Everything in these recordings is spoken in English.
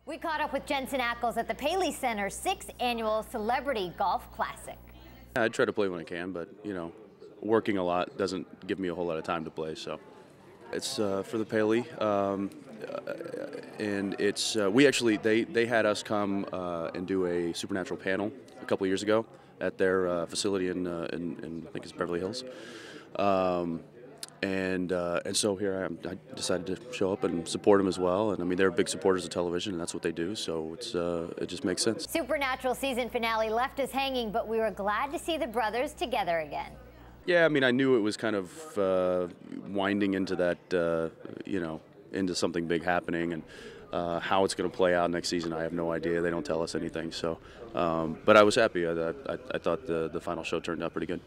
We caught up with Jensen Ackles at the Paley Center's 6th annual Celebrity Golf Classic. I try to play when I can, but working a lot doesn't give me a whole lot of time to play. So it's for the Paley, and it's we actually they had us come and do a supernatural panel a couple of years ago at their facility in I think it's Beverly Hills. And so here I am. I decided to show up and support them as well. And I mean, they're big supporters of television, and that's what they do. So it just makes sense. Supernatural season finale left us hanging, but we were glad to see the brothers together again. Yeah, I mean, I knew it was kind of winding into that, into something big happening, and how it's going to play out next season, I have no idea. They don't tell us anything. So, but I was happy. I thought the final show turned out pretty good.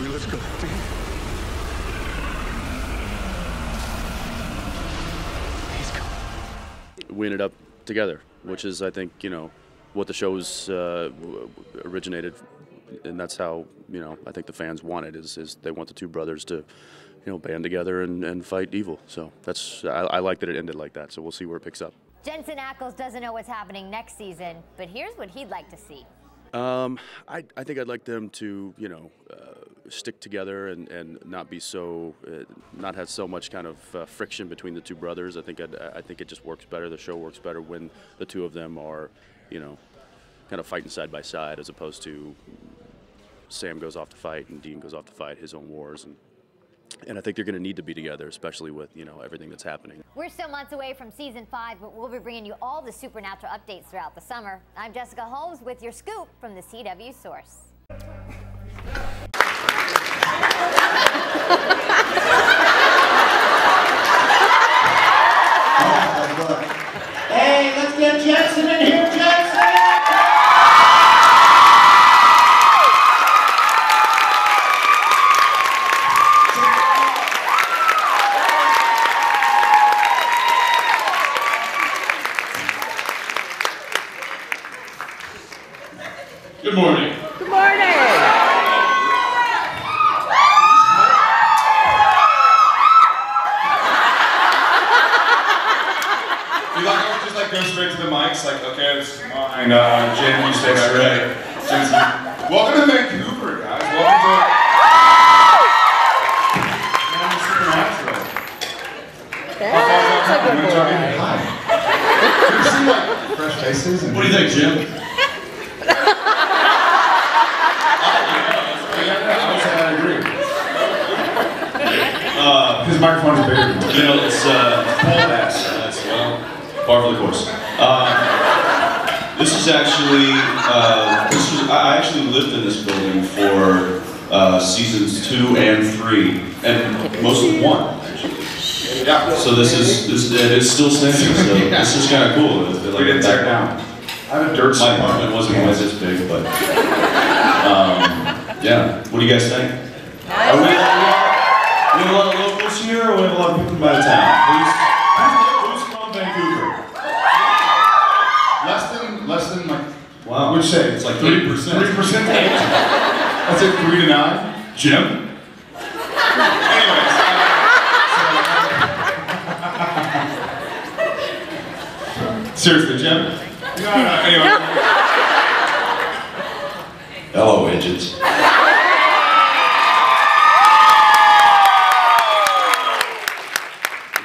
Let's go. He's gone. We ended up together, which is, I think, what the show's originated, and that's how, I think the fans want it, is they want the two brothers to, band together and fight evil. So I like that it ended like that, so we'll see where it picks up. Jensen Ackles doesn't know what's happening next season, but here's what he'd like to see. I think I'd like them to, stick together and not be so, not have so much kind of friction between the two brothers. I think it just works better. The show works better when the two of them are, kind of fighting side by side, as opposed to Sam goes off to fight and Dean goes off to fight his own wars. And I think they're going to need to be together, especially with, everything that's happening. We're still months away from season 5, but we'll be bringing you all the Supernatural updates throughout the summer. I'm Jessica Holmes with your scoop from the CW Source. Hey, let's get Jensen in here, Jensen! Good morning. Good morning. Just go straight to the mics, like, okay, this is mine. Jen, you stay right. Jensen. Welcome to Vancouver, guys. Welcome to Supernatural. That's a good boy. Hi. You see, like, fresh faces. What do you think, Jim? I agree. His microphone is bigger. It's Paul Bass. That's, par for the course. This is actually, I actually lived in this building for seasons 2 and 3, and most of 1, actually. Yeah. So it is still standing, so this is kind of cool. We didn't tear it down. I have a dirt My apartment wasn't quite this big, but, yeah. What do you guys think? We have a lot of locals here, or we have a lot of people from out of town? Who's from Vancouver? Less than like, wow. What'd you say? It's like 30%. 30%? That's it, 3 to 9? Jim? Anyways. Seriously, Jim? No, anyway. Hello, idiots.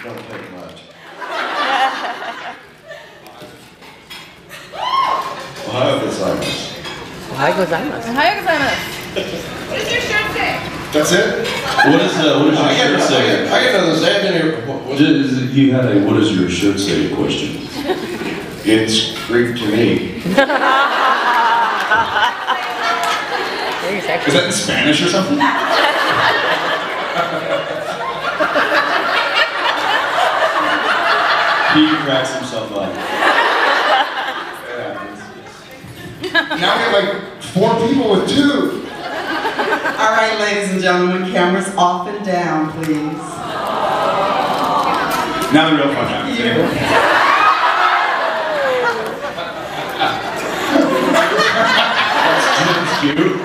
Don't take much. Ohio gozaimasu. Ohio gozaimasu. Ohio gozaimasu. What does your shirt say? That's it? What does your shirt say? I get another say. You had a what does your shirt say question. It's Greek to me. Is that in Spanish or something? He cracks himself up. Now we have like 4 people with 2. All right, ladies and gentlemen, cameras off and down, please. Now the real fun happens. That's cute.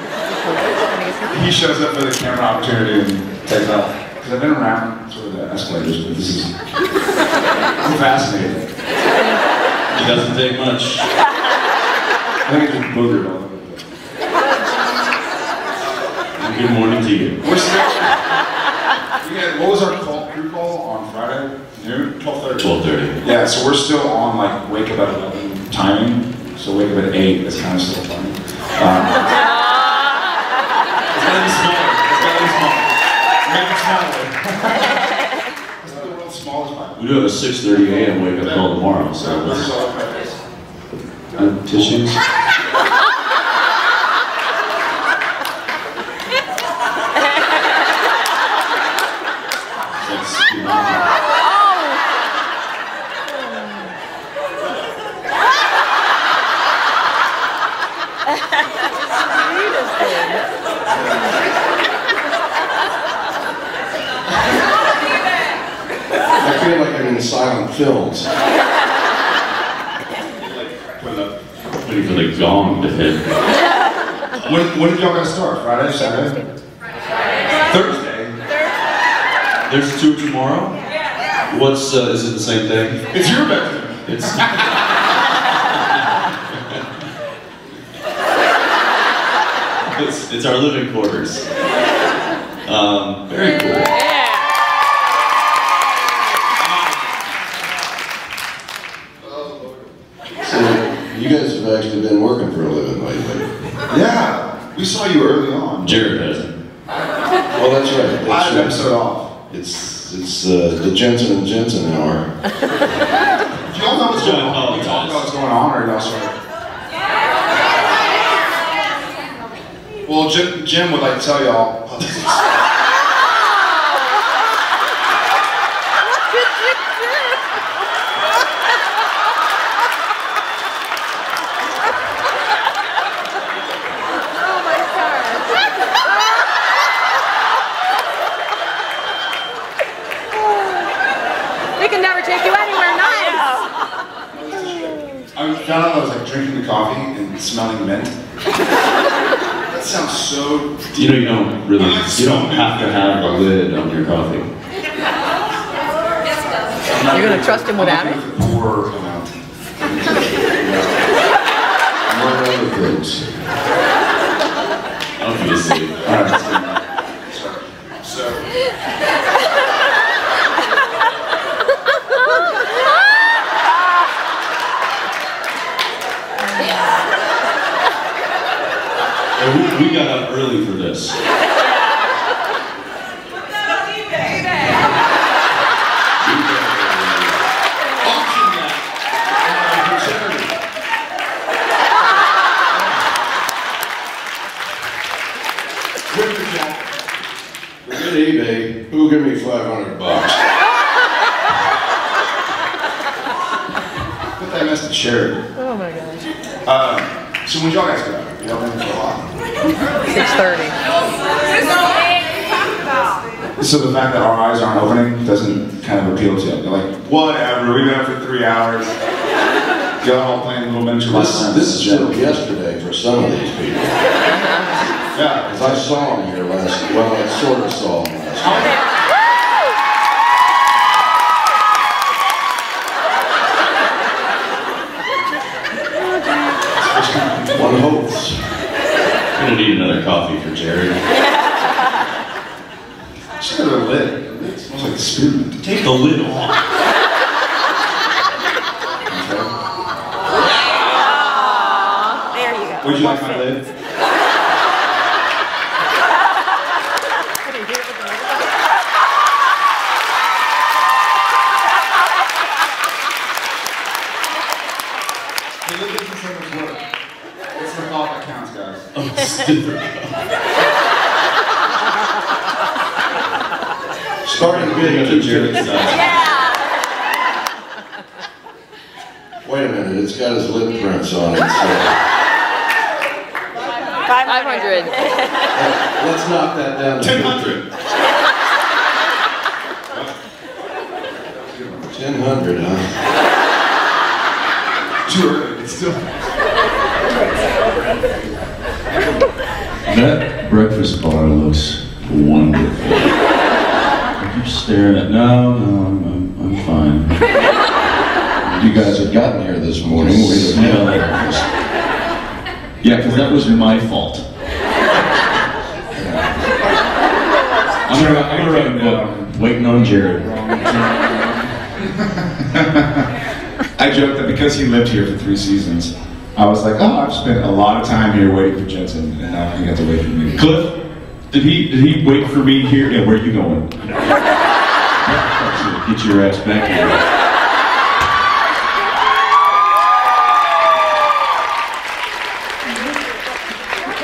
He shows up for the camera opportunity and takes off. because I've been around sort of the escalators, but this is, I'm fascinated. It doesn't take much. I think it's just boogered all over the place. Good morning to you. We're still, what was our crew call on Friday? Noon? 12:30? 12:30. Yeah, so we're still on like wake up at 11 timing. So wake up at 8, that's kind of still funny. It's gotta be smaller. It's gotta be smaller. Make it smaller. It's not the world's smallest one. We do have a 6:30 a.m. wake up call tomorrow, so This is all over my face. tissues. I feel like I'm in silent films. Waiting for the gong to hit. When did y'all guys start? Friday? Saturday? Thursday? There's 2 tomorrow? What's, is it the same thing? It's your bedroom. It's our living quarters. Very cool. So, you guys have actually been working for a living lately. Yeah, we saw you early on. Jared hasn't. Well, that's right. I had an episode off. It's the Jensen and Jensen hour. Do y'all know what's going on? You talk about what's going on, or y'all sort of... Well, Jim would like to tell y'all. We can never take you anywhere nice. I found out I was like drinking the coffee and smelling mint. That sounds so... You know, you don't really, you don't have to have a lid on your coffee. You're going to trust him without it? Poor amount. Among other things. Obviously. Alright, let's get so... We got up early for this. We're at eBay. Who will give me $500? Put that mess to charity. Oh my gosh. So when y'all guys get out, y'all been for a while. 6:30. So the fact that our eyes aren't opening doesn't kind of appeal to you. You're like, whatever, we've been up for 3 hours. Y'all all playing little miniature restaurants. This is still yesterday for some of these people. Yeah. Because I saw them here last, well, I sort of saw them last night. One hopes. I'm gonna need another coffee for Jared. She got a lid. It smells like spearmint. Take the lid off. There you go. Would you like my lid? Hey, look at this so much work. It's the thought that counts, guys. Starting to get into Jared's Yeah. Wait a minute, it's got his lip prints on it, so 500. let's knock that down to 1000. 1000, huh? Too early. It's still. That breakfast bar looks wonderful. keep staring at. No, I'm fine. You guys had gotten here this morning. Yeah, because that was my fault. I'm gonna write a book. Waiting on Jared. I joked that because he lived here for 3 seasons, I was like, oh, I've spent a lot of time here waiting for Jensen, and now he got to wait for me. Cliff, did he wait for me here? Yeah, where are you going? Get your ass back here.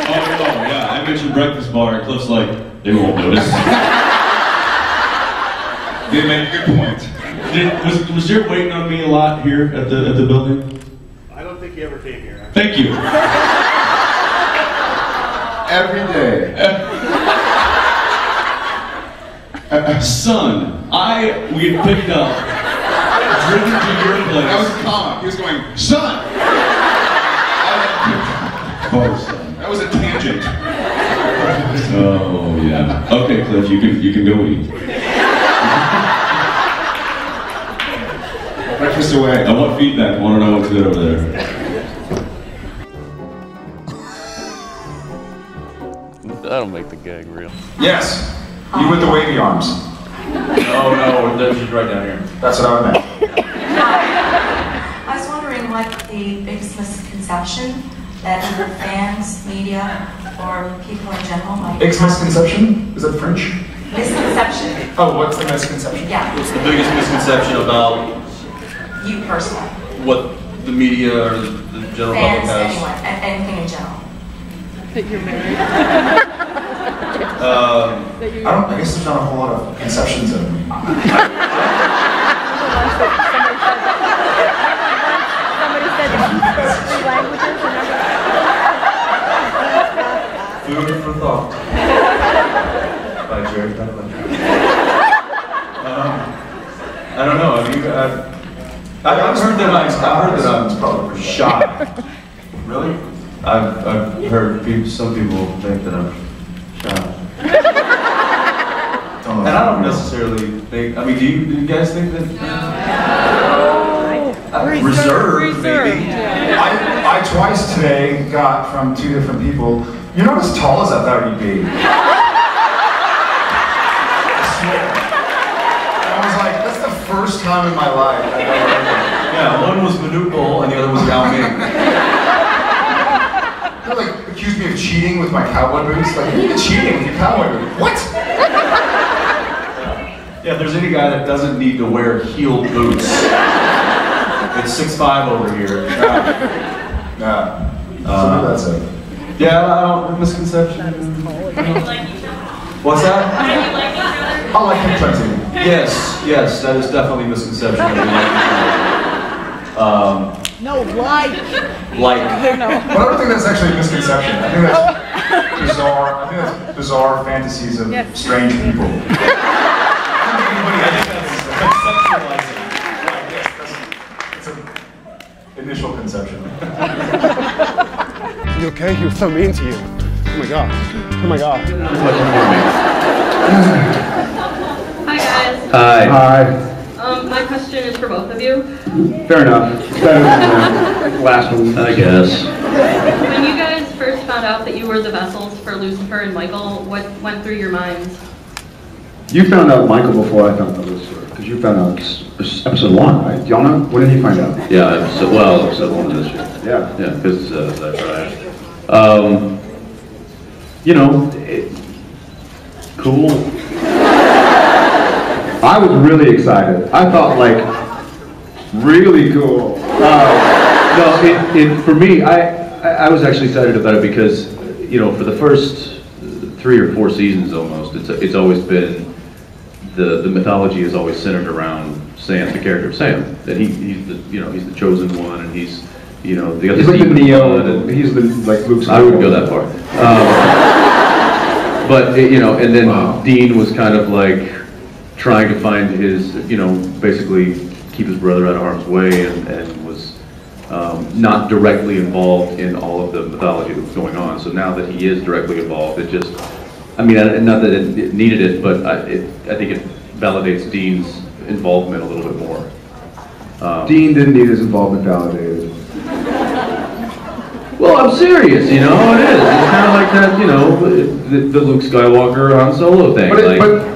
Oh yeah, I mentioned breakfast bar, and Cliff's like, they won't notice. They made a good point. Was Jared waiting on me a lot here at the building? I don't think he ever came here. Thank you. Every day. Son, we had picked up, driven to your place. That was calm. He was going, son! Oh, son. That was a tangent. Oh, yeah. Okay, Cliff, you can go eat. Breakfast away. I want feedback. I want to know what's good over there. That'll make the gag real. Yes. You with the wavy arms. No, that's just right down here. That's what I meant. I was wondering what the biggest misconception that either fans, media, or people in general might Biggest misconception? Is that French? Misconception. Oh, what's the misconception? Yeah. What's the biggest misconception about You personally. what the media or the general public Fans, has? anyone, anything in general. That you're married. I guess there's not a whole lot of conceptions of me. Somebody said that you spoke 3 languages, remember? Food for thought. By Jared. I don't know. I've heard that I'm probably shy. Really? I've heard some people think that I'm shy. And I don't necessarily think. I mean, do you guys think that? No. Reserved, maybe. I twice today got from 2 different people, you're not as tall as I thought you'd be. I swear. And I was like, that's the first time in my life I've ever heard that. Yeah, one was Manute Bol and the other was Yao Ming. They like accused me of cheating with my cowboy boots. Like, you're cheating with your cowboy boots. What? Yeah, if there's any guy that doesn't need to wear heeled boots, it's 6'5" over here. Nah. So that's it. Yeah, I don't, misconception. What's that? I like him plenty. Yes, that is definitely a misconception. No, like. Like. But I don't think that's actually a misconception. I think that's bizarre. I think that's bizarre fantasies of strange people. It's an initial conception. You okay? He was so mean to you. Oh my god. Oh my god. Hi guys. Hi. My question is for both of you. Fair enough. Better than the last one, I guess. When you guys first found out that you were the vessels for Lucifer and Michael, what went through your minds? You found out Michael before I found out Lucifer, because you found out episode 1, right? Do y'all know? When did you find out? Yeah, episode 1 of this year. Yeah. Yeah, because that's right. Cool. I was really excited. I thought, like, really cool. For me, I was actually excited about it because, for the first 3 or 4 seasons almost, it's always been, the mythology is always centered around Sam, the character of Sam. That he's the chosen one, and he's like the Neo, he's like Luke's. I wouldn't go that far. But and then Dean was kind of like trying to find his, basically keep his brother out of harm's way, and was not directly involved in all of the mythology that was going on. So now that he is directly involved, it just, not that it needed it, but I think it validates Dean's involvement a little bit more. Dean didn't need his involvement validated. Well, I'm serious, you know, it is. It's kind of like that, you know, the Luke Skywalker Han Solo thing. But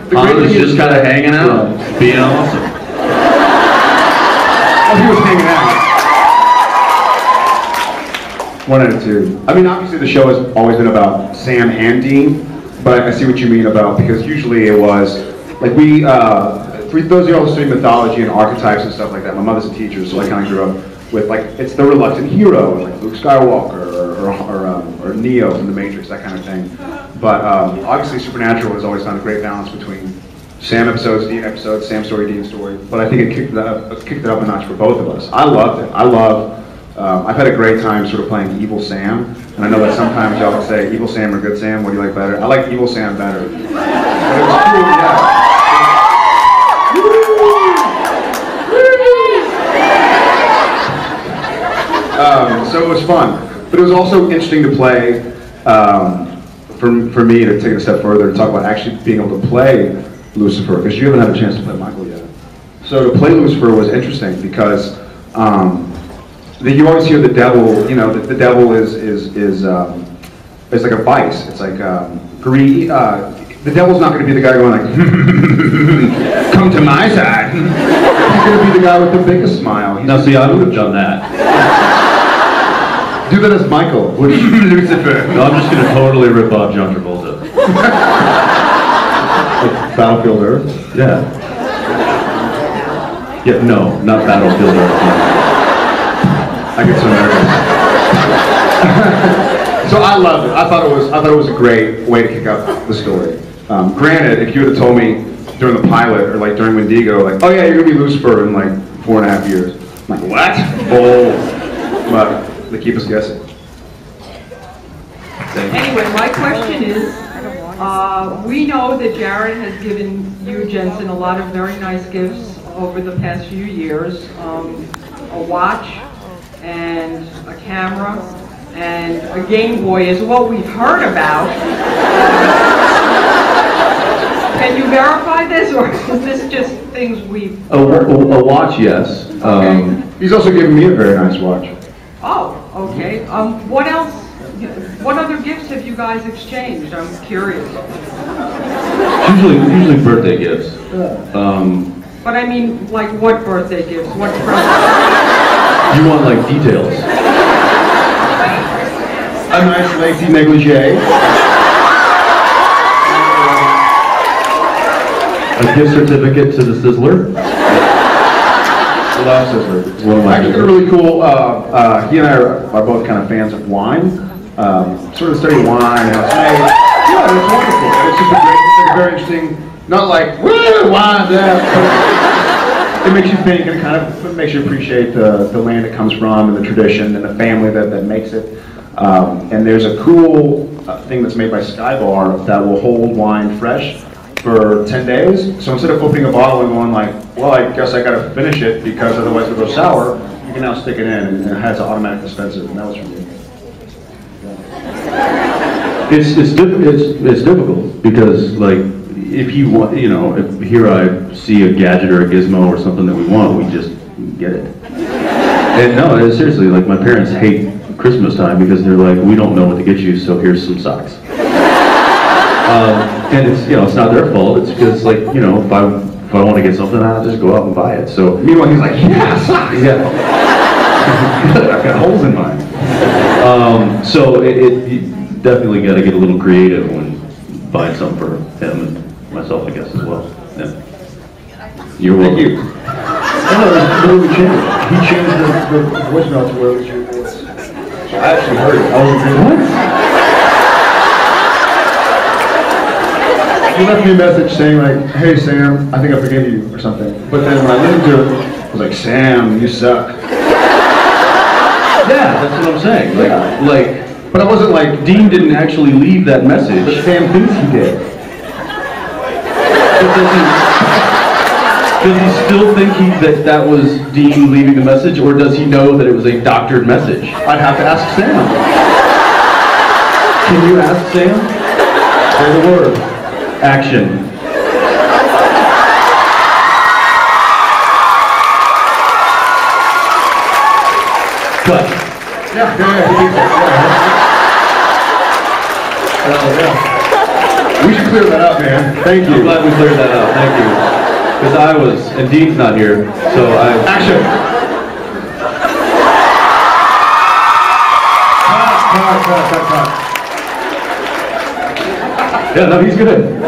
the Han was thing just kind of hanging out, being awesome. Oh, he was hanging out. One attitude. I mean, obviously the show has always been about Sam and Dean, but I see what you mean about, because usually it was, like for those of you all who study mythology and archetypes and stuff like that, my mother's a teacher, so I kind of grew up with, like, it's the reluctant hero, like Luke Skywalker or Neo from The Matrix, that kind of thing. But obviously Supernatural has always found a great balance between Sam episodes, Dean episodes, Sam story, Dean story. But I think it kicked it up a notch for both of us. I loved it. I've had a great time sort of playing Evil Sam, and I know that sometimes y'all would say Evil Sam or Good Sam, what do you like better? I like Evil Sam better. But it was cool, yeah. So it was fun, but it was also interesting to play, for me to take it a step further and talk about actually being able to play Lucifer, because you haven't had a chance to play Michael yet. So to play Lucifer was interesting because you always hear the devil, you know, the devil is like a vice. It's like greed. The devil's not going to be the guy going like, come to my side. He's going to be the guy with the biggest smile. Now see, I would have done that. Do that as Michael. Lucifer. No, I'm just going to totally rip off John Travolta. Like Battlefield Earth? Yeah. Yeah, no, not Battlefield Earth. I get so nervous. So I loved it. I thought it was a great way to kick up the story. Granted, if you would have told me during the pilot or like during Wendigo, like, oh yeah, you're gonna be Lucifer in like 4.5 years. I'm like, what? Bold. But they keep us guessing. Anyway, my question is, we know that Jared has given you, Jensen, a lot of very nice gifts over the past few years. A watch and a camera and a Game Boy is what we've heard about. Can you verify this, or is this just things we've heard? A watch, yes. Okay. He's also given me a very nice watch. Oh, okay. What else? What other gifts have you guys exchanged? I'm curious. Usually birthday gifts. But I mean, like what birthday gifts? What presents? You want like details? A nice lacy negligee. A gift certificate to the Sizzler. Love Sizzler. Actually, they're really cool. He and I are both kind of fans of wine. Sort of study wine. And it's made, yeah, it's wonderful. It's just it's very interesting. Not like woo, wine, that. It makes you think, and it kind of makes you appreciate the land it comes from and the tradition and the family that makes it. And there's a cool thing that's made by Skybar that will hold wine fresh for 10 days. So instead of opening a bottle and going like, well, I guess I gotta finish it because otherwise it'll go sour, you can now stick it in and it has an automatic dispenser, and that was from me. It's difficult because like if you want, you know, if here I see a gadget or a gizmo or something that we want, we just get it. And no, seriously, like my parents hate Christmas time because they're like, we don't know what to get you, so here's some socks. And it's, you know, it's not their fault. It's because, like, you know, if I want to get something, I'll just go out and buy it. So meanwhile, he's like, yeah, socks. Yeah. I've got holes in mine. So you definitely got to get a little creative when buying something for him and myself, I guess, as well. Yeah. You're welcome. Thank you. No, he changed the voicemail to where it was your voice. I actually heard it. I was like, what? He left me a message saying like, hey Sam, I think I forgave you or something. But then when I listened to it, I was like, Sam, you suck. Yeah, that's what I'm saying. Like, but I wasn't like, Dean didn't actually leave that message. But Sam thinks he did. Does he still think that was Dean leaving the message, or does he know that it was a doctored message? I'd have to ask Sam. Can you ask Sam? Say the word. Action. Cut. Yeah. We should clear that up, man. Thank you. I'm glad we cleared that up. Thank you. Because I was, and Dean's not here, so I... Action! Cut. Yeah, no, he's good.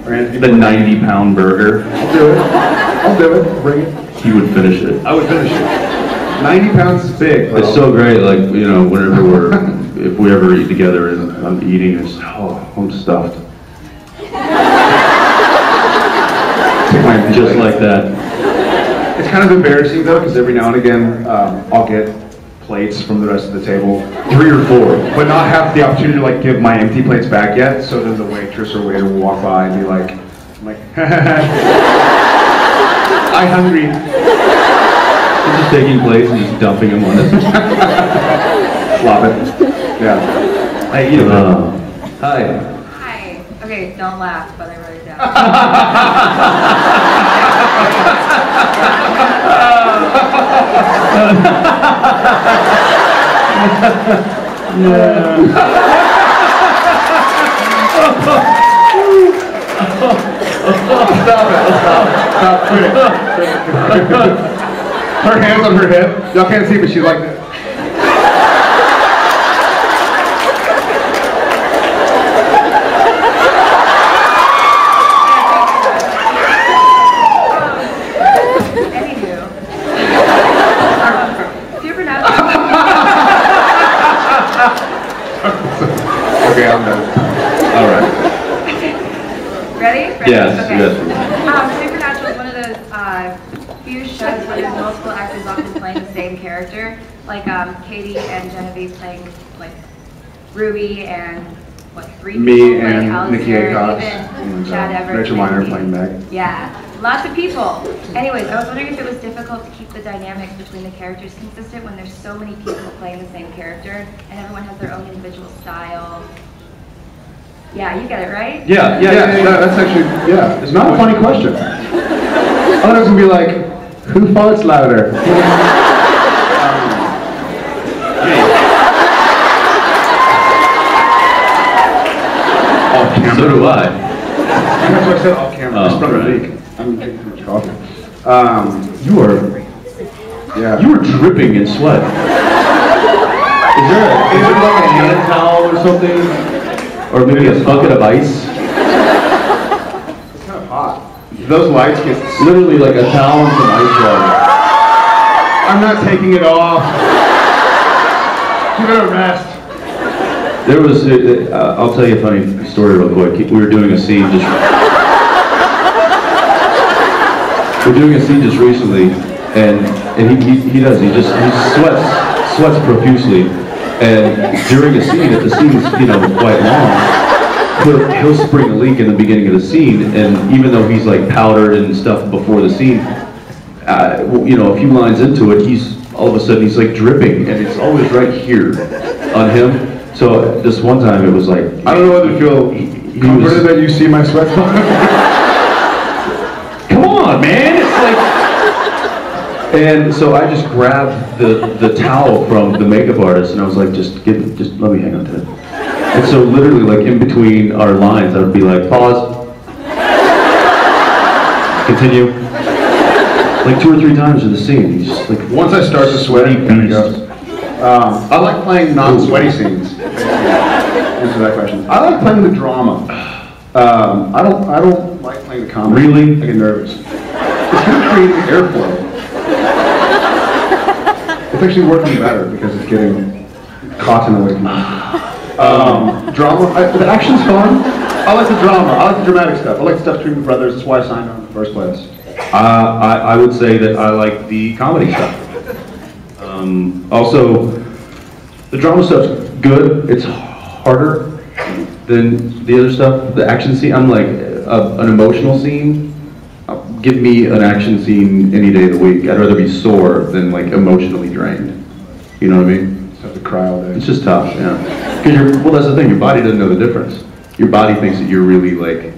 The 90-pound burger. I'll do it. Bring it. He would finish it. I would finish it. 90 pounds is big. Bro. It's so great, like, you know, whenever if we ever eat together and I'm eating, it's, oh, I'm stuffed. Just like that. It's kind of embarrassing though, because every now and again, I'll get plates from the rest of the table, 3 or 4, but not have the opportunity to like give my empty plates back yet. So then the waitress or waiter will walk by and be like, I'm hungry. He's just taking plates and just dumping them on us. Flop it. Yeah. Hi. Hi. Okay, don't laugh, but I wrote it down. Stop. Quit it. Her hands on her hip. Y'all can't see, but she's like this. Anywho. Okay, I'm done. All right. Ready? Yes. Okay. Yes. Supernatural is one of those few shows where there's multiple actors often playing the same character. Like Katie and Genevieve playing like Ruby and what, 3 Me people and playing Alistair, Nikki Acox even Chad Everett. Rachel Miner playing Meg. Yeah, lots of people. Anyways, I was wondering if it was difficult to keep the dynamics between the characters consistent when there's so many people playing the same character and everyone has their own individual style. Yeah, you get it, right? Yeah. That's actually, yeah. It's not a funny question. I thought it was gonna be like, who farts louder? Off camera. So do I. That's what I said off camera. I sprung a leak. I'm drinking too much coffee. You are dripping in sweat. Is there like a hand towel or something? Or maybe a bucket of ice? It's kind of hot. Those lights get literally like a towel and some ice water. I'm not taking it off. Give it a rest. There was, I'll tell you a funny story real quick. We were doing a scene just recently, and he sweats profusely, and during a scene, if the scene's quite long, he'll spring a leak in the beginning of the scene, and even though he's like powdered and stuff before the scene, a few lines into it, all of a sudden he's like dripping, and it's always right here on him. So this one time it was like, I don't know whether to feel comforted that you see my sweat. Come on, man! It's like, and so I just grabbed the towel from the makeup artist, and I was like, just let me hang on to it. And so literally, like in between our lines, I would be like, pause, continue, like 2 or 3 times in the scene. He's just like, once I start to sweat, it kind of goes. I like playing non-sweaty scenes. Answer that question. I like playing the drama. I don't like playing the comedy. Really? I get nervous. It's kind of creating airflow. It's actually working better because it's getting cotton away from me. Drama. The action's fun. I like the drama. I like the dramatic stuff. I like the stuff between the brothers. That's why I signed on in the first place. I would say that I like the comedy stuff. Also, the drama stuff's good. It's harder than the other stuff. The action scene, I'm like, an emotional scene, give me an action scene any day of the week. I'd rather be sore than like emotionally drained. You know what I mean? Just have to cry all day. It's just tough, yeah. Because well, that's the thing, your body doesn't know the difference. Your body thinks that you're really like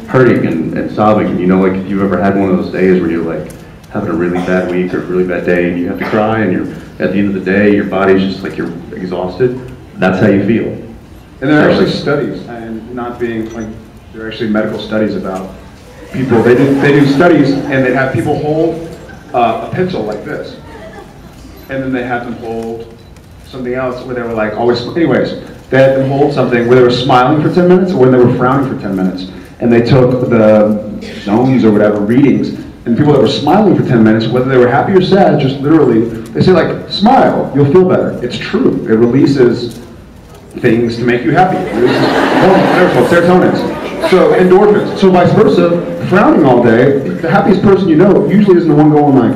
hurting and sobbing. And like if you've ever had one of those days where you're like, having a really bad week or a really bad day and you have to cry and you're, at the end of the day, your body's just like you're exhausted, that's how you feel. And there are actually studies, and not being like, there are actually medical studies about people, they do studies and they have people hold a pencil like this. And then they have them hold something else where they were like always, anyways, they had them hold something where they were smiling for 10 minutes or when they were frowning for 10 minutes. And they took the zones or whatever readings, and people that were smiling for 10 minutes, whether they were happy or sad, just literally, they say like, smile, you'll feel better. It's true. It releases things to make you happy. It releases serotonin. So endorphins. So vice versa, frowning all day, the happiest person you know usually isn't the one going like,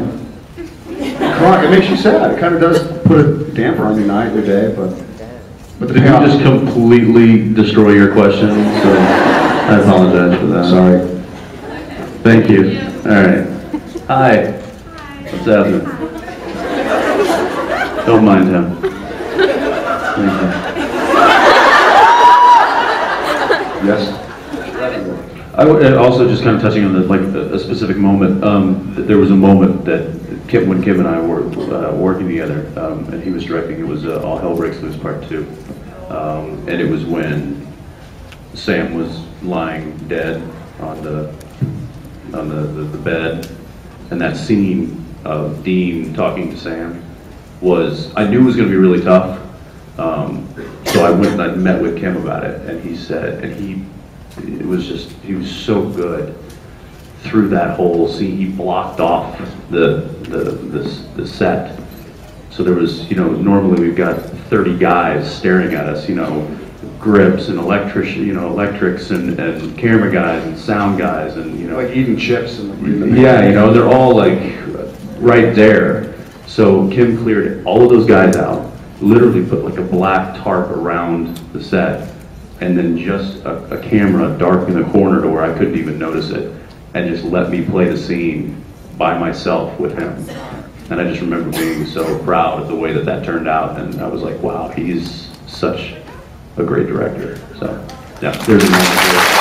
crying. It makes you sad. It kind of does put a damper on your night, your day, but Did you just completely destroy your question? So I apologize for that. Sorry. Thank you. All right. Hi. What's happening? Don't mind him. Thank you. Yes. Also, just kind of touching on a specific moment. There was a moment that when Kim and I were working together, and he was directing. It was All Hell Breaks Loose Part 2, and it was when Sam was lying dead on the bed, and that scene of Dean talking to Sam was, I knew it was going to be really tough. So I went and I met with Kim about it, and he said, he was so good through that whole scene. He blocked off the set. So there was, normally we've got 30 guys staring at us, grips and electrics and camera guys and sound guys and, like eating chips and yeah, they're all like right there. So Kim cleared all of those guys out, literally put like a black tarp around the set, and then just a camera dark in the corner to where I couldn't even notice it, and just let me play the scene by myself with him. And I just remember being so proud of the way that turned out, and I was like, wow, he's such a great director. So, yeah, there's a moment here.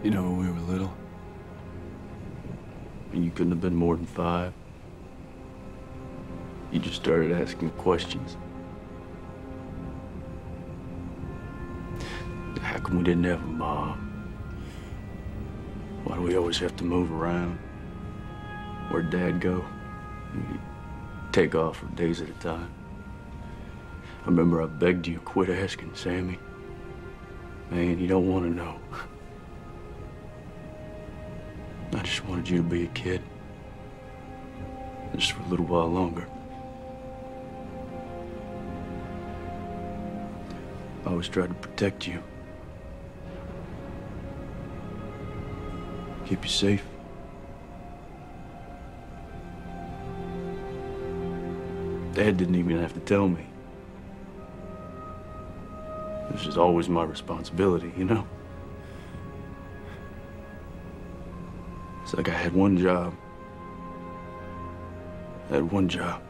You know, when we were little, and you couldn't have been more than 5, you just started asking questions. How come we didn't have a mom? Why do we always have to move around? Where'd Dad go? He'd take off for days at a time. I remember I begged you, quit asking, Sammy. Man, you don't want to know. I just wanted you to be a kid. Just for a little while longer. I always tried to protect you. Keep you safe. Dad didn't even have to tell me. It was just always my responsibility, It's like I had one job. I had one job.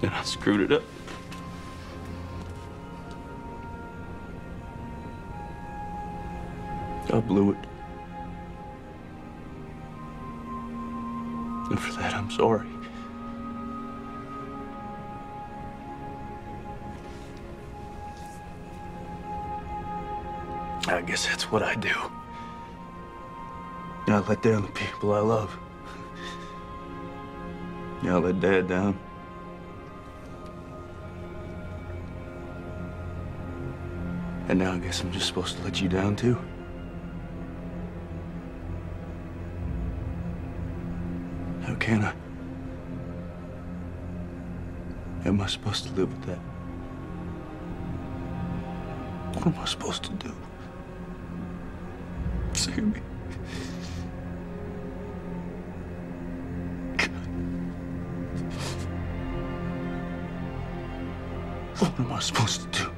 And I screwed it up. I blew it. And for that, I'm sorry. I guess that's what I do. I let down the people I love. I let Dad down. And now I guess I'm just supposed to let you down too. How can I? How am I supposed to live with that? What am I supposed to do? Sammy. What am I supposed to do?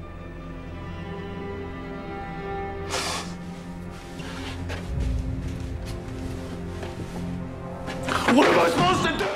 What am I supposed to do?